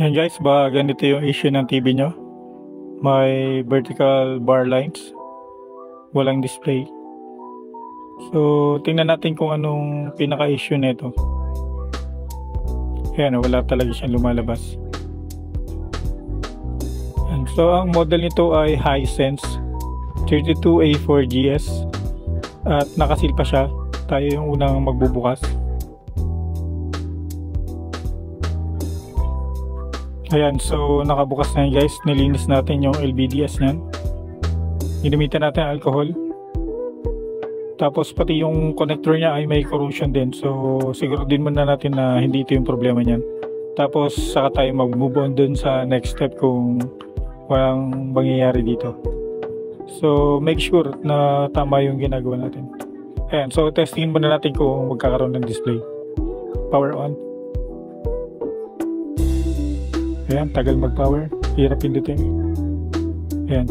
Yan guys, ba ganito yung issue ng TV nyo? May vertical bar lines, walang display. So tingnan natin kung anong pinaka-issue nito. Ayan, wala talaga siyang lumalabas. And so ang model nito ay Hisense 32A4GS at nakasil pa siya. Tayo yung unang magbubukas. Ayan, so nakabukas na yun guys. Nilinis natin yung LVDS nyan. Ginamitan natin alcohol. Tapos pati yung connector niya ay may corrosion din. So siguro din muna natin na hindi ito yung problema nyan. Tapos saka tayo mag-move on dun sa next step kung walang mangyayari dito. So make sure na tama yung ginagawa natin. Ayan, so testingin muna natin kung magkakaroon ng display. Power on. Ayan, tagal mag-power. Hirap pindutin. Ayan.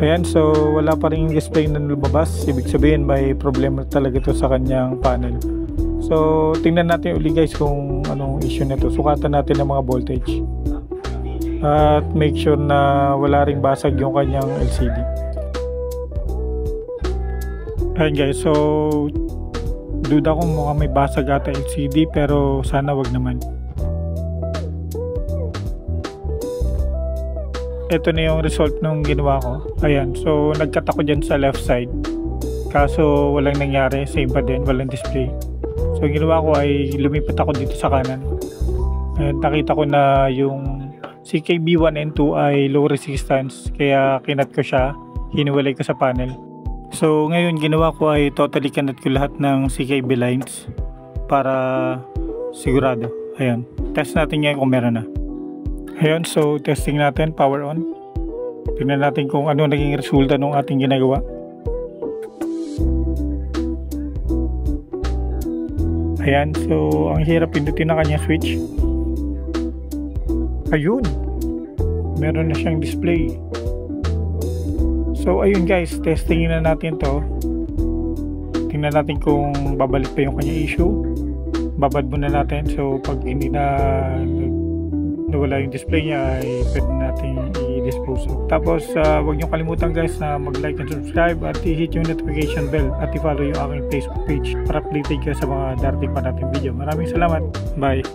Ayan, so wala pa rin display na lumabas. Ibig sabihin may problema talaga ito sa kanyang panel. So tingnan natin uli guys kung anong issue nito. Sukatan natin ang mga voltage. At make sure na wala ring basag yung kanyang LCD. Ayan guys, so duda ko mukhang may basag ata LCD pero sana wag naman. Ito na yung result nung ginawa ko. Ayan, so nagkat ako dyan sa left side. Kaso walang nangyari, same pa din, walang display. So ginawa ko ay lumipat ako dito sa kanan. At nakita ko na yung CKB1 and 2 ay low resistance kaya kinat ko siya, hiniwalay ko sa panel. So ngayon ginawa ko ay totally connect ko lahat ng CKB lines para sigurado. Ayan, test natin ngayon kung meron na. Ayan, so testing natin, power on. Tingnan natin kung ano naging resulta ng ating ginagawa. Ayan, so ang hirap pindutin na kanya switch. Ayun, meron na siyang display. So ayun guys, testingin na natin to. Tingnan natin kung babalik pa yung kanya issue. Babad muna natin. So pag hindi na nawala yung display niya ay pwede natin i-dispose of. Tapos huwag nyo kalimutan guys na mag-like and subscribe at i-hit yung notification bell at i-follow yung aking Facebook page para updated kayo sa mga darating pa natin video. Maraming salamat. Bye.